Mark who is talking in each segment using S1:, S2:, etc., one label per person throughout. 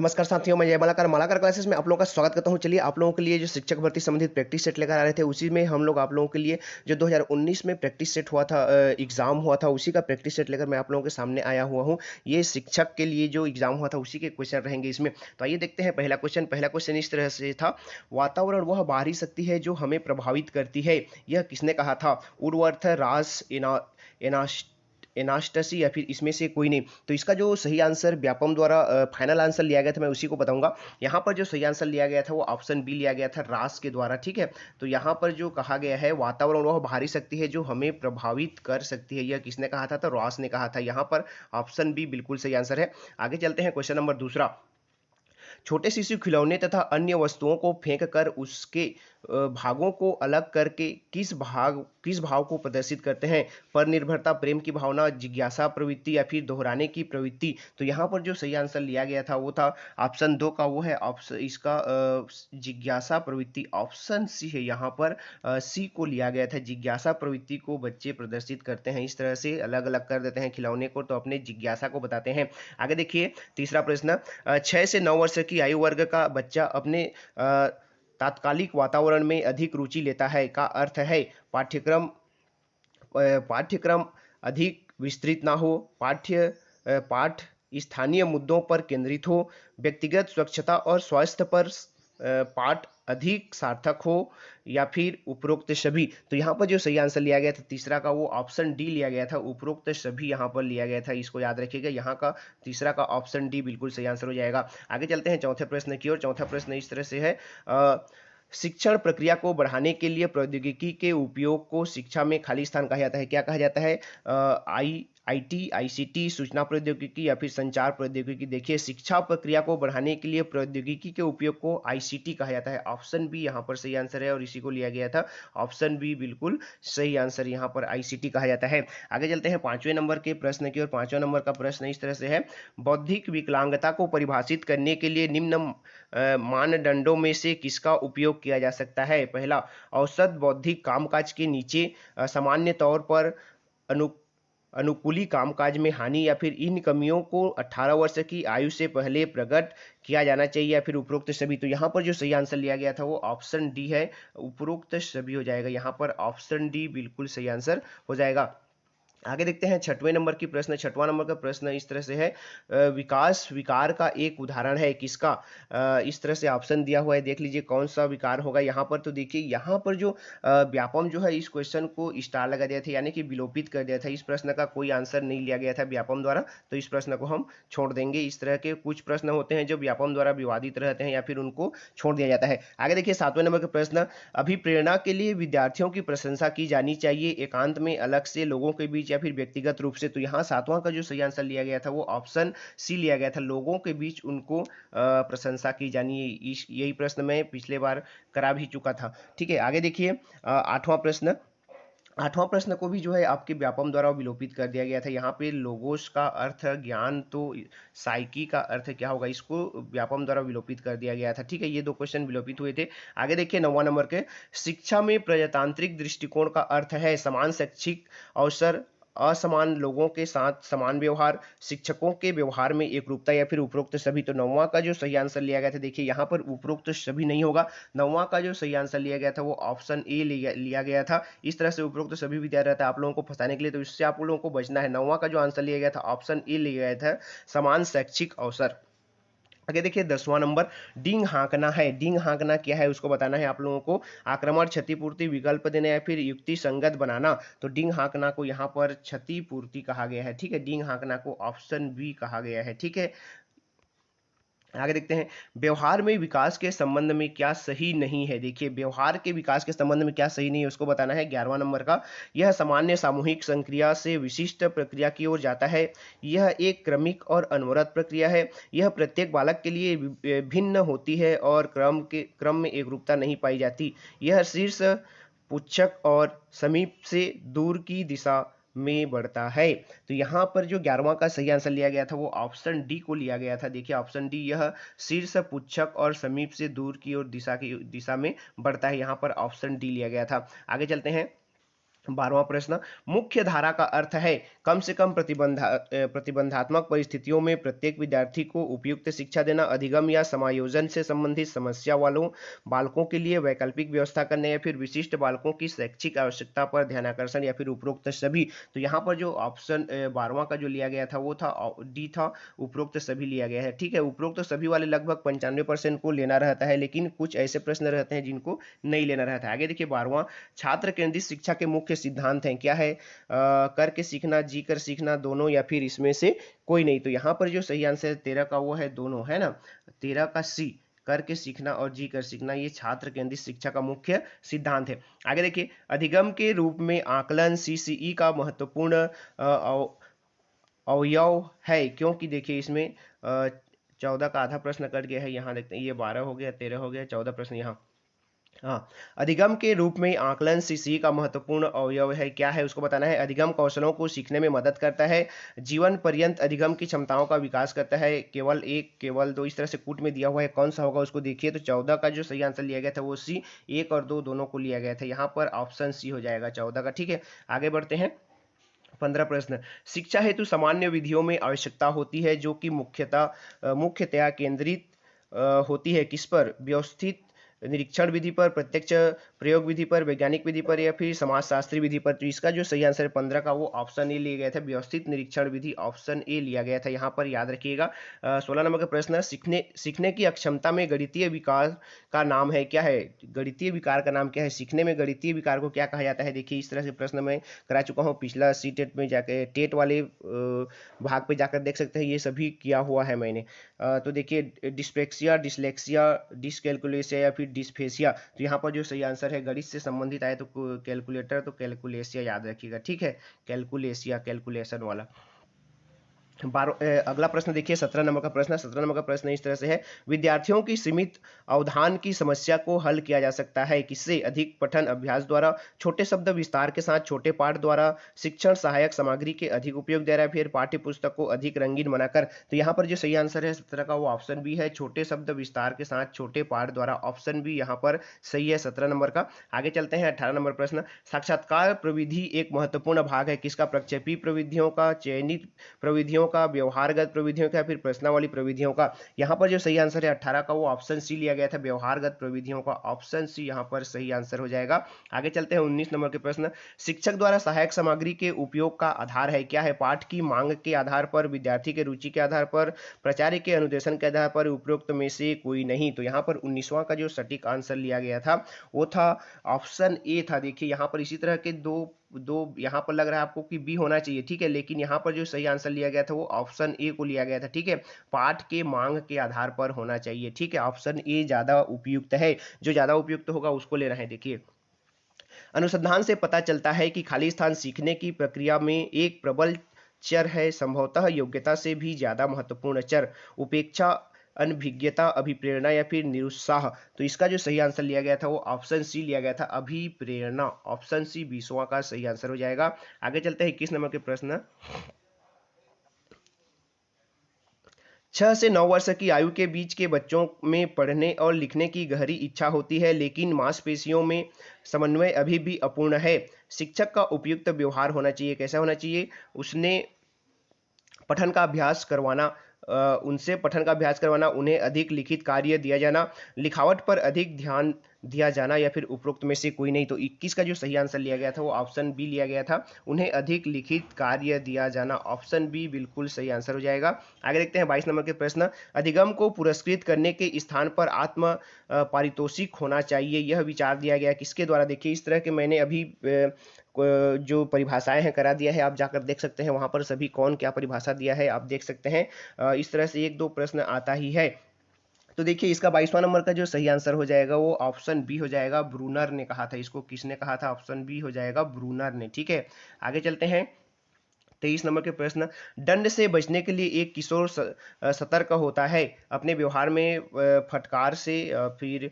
S1: नमस्कार साथियों, मैं जय मालाकार मालाकार क्लासेस में आप लोगों का स्वागत करता हूं। चलिए आप लोगों के लिए जो शिक्षक भर्ती संबंधित प्रैक्टिस सेट लेकर आ रहे थे, उसी में हम लोग आप लोगों के लिए जो 2019 में प्रैक्टिस सेट हुआ था, एग्जाम हुआ था, उसी का प्रैक्टिस सेट लेकर मैं आप लोगों के सामने आया हुआ हूं। ये शिक्षक के लिए जो एग्जाम हुआ था उसी के क्वेश्चन रहेंगे इसमें। तो आइए देखते हैं पहला क्वेश्चन इस तरह से था। वातावरण वह बाहरी शक्ति है जो हमें प्रभावित करती है, यह किसने कहा था? उर्वर्थ, रास, एनास्टसी या फिर इसमें से कोई नहीं। तो इसका जो सही आंसर व्यापम द्वारा फाइनल आंसर लिया गया था, मैं उसी को बताऊंगा। यहाँ पर जो सही आंसर लिया गया था वो ऑप्शन बी लिया गया था, रास के द्वारा। ठीक है, तो यहाँ पर जो कहा गया है वातावरण वह बाहरी शक्ति है जो हमें प्रभावित कर सकती है, यह किसने कहा था? तो रास ने कहा था। यहाँ पर ऑप्शन बी बिल्कुल सही आंसर है। आगे चलते हैं, क्वेश्चन नंबर दूसरा। छोटे शिशु खिलौने तथा अन्य वस्तुओं को फेंक कर उसके भागों को अलग करके किस भाव को प्रदर्शित करते हैं? पर निर्भरता, प्रेम की भावना, जिज्ञासा प्रवृत्ति या फिर दोहराने की प्रवृत्ति। तो यहाँ पर जो सही आंसर लिया गया था वो था ऑप्शन दो का, वो है ऑप्शन इसका जिज्ञासा प्रवृत्ति। ऑप्शन सी है यहाँ पर, सी को लिया गया था। जिज्ञासा प्रवृत्ति को बच्चे प्रदर्शित करते हैं, इस तरह से अलग अलग कर देते हैं खिलौने को, तो अपने जिज्ञासा को बताते हैं। आगे देखिए तीसरा प्रश्न। 6 से 9 वर्ष की आयु वर्ग का बच्चा अपने तात्कालिक वातावरण में अधिक रुचि लेता है का अर्थ है पाठ्यक्रम अधिक विस्तृत ना हो, पाठ स्थानीय मुद्दों पर केंद्रित हो, व्यक्तिगत स्वच्छता और स्वास्थ्य पर पाठ अधिक सार्थक हो, या फिर उपरोक्त सभी। तो यहाँ पर जो सही आंसर लिया गया था तीसरा का, वो ऑप्शन डी लिया गया था, उपरोक्त सभी यहाँ पर लिया गया था। इसको याद रखिएगा, यहाँ का तीसरा का ऑप्शन डी बिल्कुल सही आंसर हो जाएगा। आगे चलते हैं चौथे प्रश्न की ओर। चौथा प्रश्न इस तरह से है। शिक्षण प्रक्रिया को बढ़ाने के लिए प्रौद्योगिकी के उपयोग को शिक्षा में खाली स्थान कहा जाता है, क्या कहा जाता है? आईटी, आईसीटी, सूचना प्रौद्योगिकी या फिर संचार प्रौद्योगिकी। देखिए, शिक्षा प्रक्रिया को बढ़ाने के लिए प्रौद्योगिकी के उपयोग को आईसीटी कहा जाता है। ऑप्शन बी यहाँ पर सही आंसर है और इसी को लिया गया था। ऑप्शन बी बिल्कुल सही आंसर, यहाँ पर आईसीटी कहा जाता है। आगे चलते हैं पांचवें नंबर के प्रश्न की ओर। पांचवें नंबर का प्रश्न इस तरह से है। बौद्धिक विकलांगता को परिभाषित करने के लिए निम्न मानदंडों में से किसका उपयोग किया जा सकता है? पहला, औसत बौद्धिक कामकाज के नीचे सामान्य तौर पर अनु अनुकूली कामकाज में हानि या फिर इन कमियों को 18 वर्ष की आयु से पहले प्रकट किया जाना चाहिए, या फिर उपरोक्त सभी। तो यहाँ पर जो सही आंसर लिया गया था वो ऑप्शन डी है, उपरोक्त सभी हो जाएगा। यहाँ पर ऑप्शन डी बिल्कुल सही आंसर हो जाएगा। आगे देखते हैं छठवें नंबर की प्रश्न। छठवां नंबर का प्रश्न इस तरह से है। विकास विकार का एक उदाहरण है किसका? इस तरह से ऑप्शन दिया हुआ है, देख लीजिए कौन सा विकार होगा यहाँ पर। तो देखिए यहाँ पर जो व्यापम जो है इस क्वेश्चन को स्टार लगा दिया था, यानी कि विलोपित कर दिया था। इस प्रश्न का कोई आंसर नहीं लिया गया था व्यापम द्वारा, तो इस प्रश्न को हम छोड़ देंगे। इस तरह के कुछ प्रश्न होते हैं जो व्यापम द्वारा विवादित रहते हैं या फिर उनको छोड़ दिया जाता है। आगे देखिए सातवें नंबर का प्रश्न। अभिप्रेरणा के लिए विद्यार्थियों की प्रशंसा की जानी चाहिए, एकांत में, अलग से, लोगों के बीच या फिर व्यक्तिगत रूप से। तो यहाँ सातवां का जो सही आंसर लिया गया था वो ऑप्शन सी लिया गया था, लोगों के बीच उनको प्रशंसा की जानी है। यही प्रश्न मैं पिछले बार करा भी चुका था। ठीक है, आगे देखिए आठवां प्रश्न। आठवां प्रश्न को भी जो है आपके व्यापम द्वारा विलोपित कर दिया गया था। यहाँ पे लोगोस का अर्थ ज्ञान, तो साइकी का अर्थ क्या होगा, इसको व्यापम द्वारा विलोपित कर दिया गया था। ठीक है, ये दो क्वेश्चन विलोपित हुए थे। आगे देखिए नौवां नंबर के। शिक्षा में प्रजातांत्रिक दृष्टिकोण का अर्थ है समान शैक्षिक अवसर, असमान लोगों के साथ समान व्यवहार, शिक्षकों के व्यवहार में एकरूपता, या फिर उपरोक्त सभी। तो नौवां का जो सही आंसर लिया गया था, देखिए यहाँ पर उपरोक्त सभी नहीं होगा। नौवां का जो सही आंसर लिया गया था वो ऑप्शन ए लिया गया था। इस तरह से उपरोक्त सभी भी दिया रहता है आप लोगों को फंसाने के लिए, तो इससे आप लोगों को बचना है। नौवां का जो आंसर लिया गया था ऑप्शन ए लिया गया था, समान शैक्षिक अवसर। आगे देखिए 10वां नंबर। डिंग हाँकना है। डिंग हाँकना क्या है उसको बताना है आप लोगों को। आक्रमण, क्षतिपूर्ति, विकल्प देना या फिर युक्ति संगत बनाना। तो डिंग हाँकना को यहाँ पर क्षतिपूर्ति कहा गया है। ठीक है, डिंग हाँकना को ऑप्शन बी कहा गया है। ठीक है, आगे देखते हैं। व्यवहार में विकास के संबंध में क्या सही नहीं है? देखिए, व्यवहार के विकास के संबंध में क्या सही नहीं है उसको बताना है। 11वां नंबर का। यह सामान्य सामूहिक संक्रिया से विशिष्ट प्रक्रिया की ओर जाता है। यह एक क्रमिक और अनवरत प्रक्रिया है। यह प्रत्येक बालक के लिए भिन्न होती है और क्रम में एकरूपता नहीं पाई जाती। यह शीर्ष, पुच्छक और समीप से दूर की दिशा में बढ़ता है। तो यहाँ पर जो 11वां का सही आंसर लिया गया था वो ऑप्शन डी को लिया गया था। देखिए ऑप्शन डी, यह शीर्ष, पुच्छक और समीप से दूर की ओर दिशा में बढ़ता है। यहाँ पर ऑप्शन डी लिया गया था। आगे चलते हैं 12वां प्रश्न, मुख्य धारा का अर्थ है कम से कम प्रतिबंधात्मक परिस्थितियों में प्रत्येक विद्यार्थी को उपयुक्त शिक्षा देना, अधिगम या समायोजन से संबंधित समस्या वालों बालकों के लिए वैकल्पिक व्यवस्था करने, या फिर विशिष्ट बालकों की शैक्षिक आवश्यकता पर ध्यानाकर्षण, या फिर उपरोक्त सभी। तो यहाँ पर जो ऑप्शन 12वां का जो लिया गया था वो था डी था, उपरोक्त सभी लिया गया है। ठीक है, उपरोक्त सभी वाले लगभग 95% को लेना रहता है, लेकिन कुछ ऐसे प्रश्न रहते हैं जिनको नहीं लेना रहता है। आगे देखिए 12वां, छात्र केंद्रित शिक्षा के मुख्य सिद्धांत हैं, क्या है? करके सीखना, जी कर सीखना, दोनों, या फिर इसमें से कोई नहीं। तो यहाँ पर जो सही आंसर है 13 का वो है दोनों, है ना। 13 का सी, करके सीखना और जी कर सीखना, ये छात्र केंद्रित शिक्षा का मुख्य सिद्धांत है। आगे देखिए, अधिगम के रूप में आकलन सीसीई का महत्वपूर्ण अवयव है, क्योंकि देखिए इसमें 14 का आधा प्रश्न कट गया है। यहाँ देखते हैं, ये 12 हो गया, 13 हो गया, 14 प्रश्न यहाँ। हाँ, अधिगम के रूप में आकलन सीसी का महत्वपूर्ण अवयव है, क्या है उसको बताना है। अधिगम कौशलों को सीखने में मदद करता है, जीवन पर्यंत अधिगम की क्षमताओं का विकास करता है। केवल एक, केवल दो, इस तरह से कूट में दिया हुआ है, कौन सा होगा उसको देखिए। तो 14 का जो सही आंसर लिया गया था वो सी, 1 और 2 दोनों को लिया गया था। यहाँ पर ऑप्शन सी हो जाएगा 14 का। ठीक है, आगे बढ़ते हैं। 15 प्रश्न, शिक्षा हेतु सामान्य विधियों में आवश्यकता होती है जो कि मुख्यतया केंद्रित होती है किस पर? व्यवस्थित निरीक्षण विधि पर, प्रत्यक्ष प्रयोग विधि पर, वैज्ञानिक विधि पर, या फिर समाजशास्त्री विधि पर। तो इसका जो सही आंसर है 15 का वो ऑप्शन ए लिया गया था, व्यवस्थित निरीक्षण विधि, ऑप्शन ए लिया गया था यहाँ पर, याद रखिएगा। 16 नंबर का प्रश्न, सीखने सीखने की अक्षमता में गणितीय विकार का नाम है, क्या है? गणितीय विकार का नाम क्या है? सीखने में गणितीय विकार को क्या कहा जाता है? देखिए इस तरह से प्रश्न मैं करा चुका हूँ पिछला सी टेट में जाके, टेट वाले भाग पे जाकर देख सकते हैं, ये सभी किया हुआ है मैंने। तो देखिए डिस्पेक्सिया, डिसलेक्सिया, डिसकैलकुलेसिया, या फिर डिस्फेसिया। तो यहाँ पर जो सही आंसर है गणित से संबंधित आए तो कैलकुलेटर, तो कैलकुलेसिया याद रखिएगा। ठीक है, कैलकुलेसिया, कैलकुलेशन वाला। अगला प्रश्न देखिए 17 नंबर का प्रश्न। 17 नंबर का प्रश्न इस तरह से है, विद्यार्थियों की सीमित अवधान की समस्या को हल किया जा सकता है किससे? अधिक पठन अभ्यास द्वारा, छोटे शब्द विस्तार के साथ छोटे पाठ द्वारा, शिक्षण सहायक सामग्री के अधिक उपयोग द्वारा, फिर पाठ्य पुस्तक को अधिक रंगीन बनाकर। तो यहाँ पर जो सही आंसर है 17 का वो ऑप्शन बी है, छोटे शब्द विस्तार के साथ छोटे पाठ द्वारा, ऑप्शन बी यहाँ पर सही है 17 नंबर का। आगे चलते हैं 18 नंबर प्रश्न, साक्षात्कार प्रविधि एक महत्वपूर्ण भाग है किसका? प्रक्षेपी प्रविधियों का, चयनित प्रविधियों का, व्यवहारगत प्रविधियों का, फिर प्रश्नावली प्रविधियों का। यहाँ पर जो सही आंसर है 18 का वो ऑप्शन सी लिया गया था, व्यवहारगत प्रविधियों का, ऑप्शन सी यहाँ पर सही आंसर हो जाएगा। आगे चलते हैं 19 नंबर के प्रश्न, शिक्षक द्वारा सहायक सामग्री के उपयोग का आधार है, क्या है? पाठ की मांग के आधार पर, विद्यार्थी के रुचि के आधार पर, प्राचार्य के अनुदेशन के आधार पर, उपरोक्त में से कोई नहीं। तो यहाँ पर 19वां का जो सटीक आंसर लिया गया था वो था ऑप्शन ए था। देखिए यहाँ पर इसी तरह के दो दो यहाँ पर लग रहा है आपको कि बी होना चाहिए, ठीक है, लेकिन यहाँ पर जो सही आंसर लिया गया था वो ऑप्शन ए को लिया गया था। ठीक है, पाठ के मांग के आधार पर होना चाहिए। ठीक है, ऑप्शन ए ज्यादा उपयुक्त है, जो ज्यादा उपयुक्त होगा उसको लेना है। देखिए, अनुसंधान से पता चलता है कि खाली स्थान सीखने की प्रक्रिया में एक प्रबल चर है, संभवतः योग्यता से भी ज्यादा महत्वपूर्ण चर। उपेक्षा, अनभिज्ञता, अभिप्रेरणा, या फिर निरुत्साह। तो इसका जो सही आंसर लिया गया था वो ऑप्शन सी लिया गया था, अभिप्रेरणा, ऑप्शन सी 20वां का सही आंसर हो जाएगा। आगे चलते हैं 21 नंबर के प्रश्न, 6 से 9 वर्ष की आयु के बीच के बच्चों में पढ़ने और लिखने की गहरी इच्छा होती है, लेकिन मांसपेशियों में समन्वय अभी भी अपूर्ण है। शिक्षक का उपयुक्त व्यवहार होना चाहिए, कैसा होना चाहिए? उसने पठन का अभ्यास करवाना, उनसे पठन का अभ्यास करवाना, उन्हें अधिक लिखित कार्य दिया जाना, लिखावट पर अधिक ध्यान दिया जाना, या फिर उपरोक्त में से कोई नहीं। तो 21 का जो सही आंसर लिया गया था वो ऑप्शन बी लिया गया था, उन्हें अधिक लिखित कार्य दिया जाना, ऑप्शन बी बिल्कुल सही आंसर हो जाएगा। आगे देखते हैं 22 नंबर के प्रश्न, अधिगम को पुरस्कृत करने के स्थान पर आत्म पारितोषिक होना चाहिए, यह विचार दिया गया किसके द्वारा? देखिए इस तरह के मैंने अभी जो परिभाषाएं हैं करा दिया है, आप जाकर देख सकते हैं वहां पर सभी कौन क्या परिभाषा दिया है, आप देख सकते हैं। इस तरह से 1-2 प्रश्न आता ही है। तो देखिए इसका 22वां नंबर का जो सही आंसर हो जाएगा वो ऑप्शन बी हो जाएगा, ब्रूनर ने कहा था इसको। किसने कहा था? ऑप्शन बी हो जाएगा, ब्रूनर ने। ठीक है, आगे चलते हैं 23 नंबर के प्रश्न, दंड से बचने के लिए एक किशोर सतर्क होता है अपने व्यवहार में, फटकार से, फिर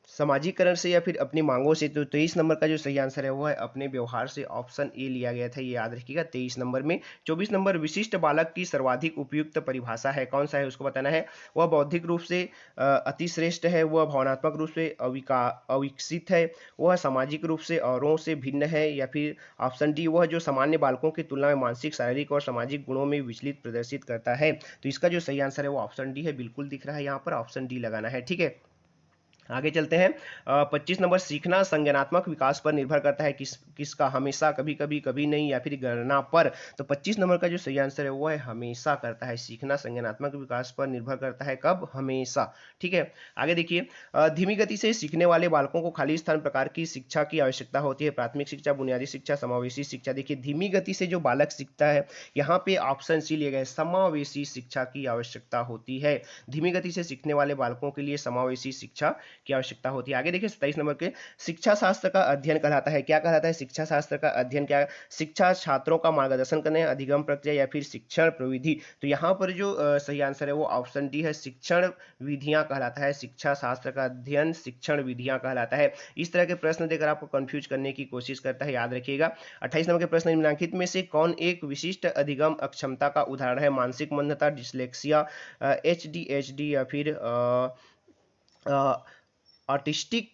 S1: सामाजिकरण से या फिर अपनी मांगों से। तो 23 नंबर का जो सही आंसर है वो है अपने व्यवहार से, ऑप्शन ए लिया गया था, ये याद रखिएगा 23 नंबर में। 24 नंबर विशिष्ट बालक की सर्वाधिक उपयुक्त परिभाषा है, कौन सा है उसको बताना है। वह बौद्धिक रूप से अतिश्रेष्ठ है, वह भावनात्मक रूप से अविकसित है, वह सामाजिक रूप से औरों से भिन्न है, या फिर ऑप्शन डी वह जो सामान्य बालकों की तुलना में मानसिक, शारीरिक और सामाजिक गुणों में विचलित प्रदर्शित करता है। तो इसका जो सही आंसर है वो ऑप्शन डी है, बिल्कुल दिख रहा है यहाँ पर, ऑप्शन डी लगाना है, ठीक है। आगे चलते हैं। 25 नंबर सीखना संज्ञानात्मक विकास पर निर्भर करता है, किसका, हमेशा, कभी कभी, कभी नहीं, या फिर गणना पर। तो 25 नंबर का जो सही आंसर है वो है हमेशा करता है, सीखना संज्ञानात्मक विकास पर निर्भर करता है, कब, हमेशा, ठीक है। आगे देखिए, धीमी गति से सीखने वाले बालकों को खाली स्थान प्रकार की शिक्षा की आवश्यकता होती है, प्राथमिक शिक्षा, बुनियादी शिक्षा, समावेशी शिक्षा। देखिए धीमी गति से जो बालक सीखता है, यहाँ पे ऑप्शन सी लिए गए, समावेशी शिक्षा की आवश्यकता होती है। धीमी गति से सीखने वाले बालकों के लिए समावेशी शिक्षा की आवश्यकता होती है। आगे देखिए 27 नंबर के, शिक्षा शास्त्र का अध्ययन कहलाता है, क्या कहलाता है, शिक्षा शास्त्र का अध्ययन क्या है, शिक्षा छात्रों का मार्गदर्शन करने, अधिगम प्रक्रिया, या फिर शिक्षण प्रविधि। तो यहाँ पर जो सही आंसर है वो ऑप्शन डी है, शिक्षण विधियां कहलाता है, शिक्षा शास्त्र का अध्ययन शिक्षण विधियां कहलाता है। इस तरह के प्रश्न देकर आपको कंफ्यूज करने की कोशिश करता है, याद रखिएगा। 28 नंबर के प्रश्न, निम्नलिखित में से कौन एक विशिष्ट अधिगम अक्षमता का उदाहरण है, मानसिक मंदता, डिसलेक्सिया, एचडीएचडी, या फिर ऑटिस्टिक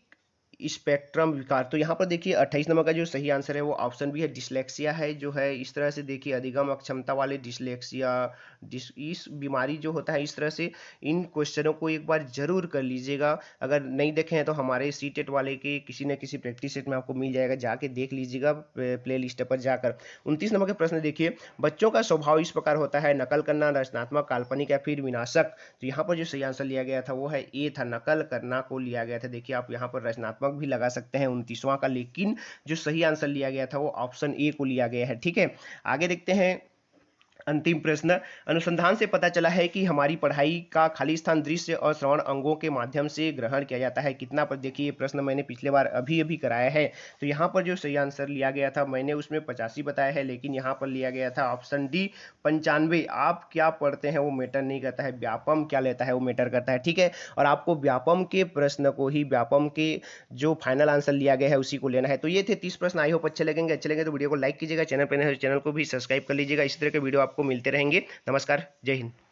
S1: स्पेक्ट्रम विकार। तो यहाँ पर देखिए 28 नंबर का जो सही आंसर है वो ऑप्शन बी है, डिसलेक्सिया है, जो है इस तरह से देखिए अधिगम अक्षमता वाले डिसलेक्सिया, इस बीमारी जो होता है, इस तरह से इन क्वेश्चनों को एक बार जरूर कर लीजिएगा। अगर नहीं देखे हैं तो हमारे सीटेट वाले के किसी न किसी प्रैक्टिस सेट में आपको मिल जाएगा, जाके देख लीजिएगा प्ले लिस्ट पर जाकर। 29 नंबर के प्रश्न देखिए, बच्चों का स्वभाव इस प्रकार होता है, नकल करना, रचनात्मक, काल्पनिक, या फिर विनाशक। तो यहाँ पर जो सही आंसर लिया गया था वो है ए था, नकल करना को लिया गया था। देखिए आप यहाँ पर रचनात्मक भी लगा सकते हैं 29वां का, लेकिन जो सही आंसर लिया गया था वो ऑप्शन ए को लिया गया है, ठीक है। आगे देखते हैं अंतिम प्रश्न, अनुसंधान से पता चला है कि हमारी पढ़ाई का खाली स्थान दृश्य और श्रवण अंगों के माध्यम से ग्रहण किया जाता है, कितना पर। देखिए ये प्रश्न मैंने पिछले बार अभी अभी कराया है। तो यहाँ पर जो सही आंसर लिया गया था, मैंने उसमें 85 बताया है, लेकिन यहाँ पर लिया गया था ऑप्शन डी 95। आप क्या पढ़ते हैं वो मैटर नहीं करता है, व्यापम क्या लेता है वो मैटर करता है, ठीक है। और आपको व्यापम के प्रश्न को ही, व्यापम के जो फाइनल आंसर लिया गया है उसी को लेना है। तो ये थे 30 प्रश्न, आई होप अच्छे लगेंगे। अच्छे लगे तो वीडियो को लाइक कीजिएगा, चैनल पर नए हैं तो चैनल को भी सब्सक्राइब कर लीजिएगा। इस तरह के वीडियो आपको मिलते रहेंगे। नमस्कार, जय हिंद।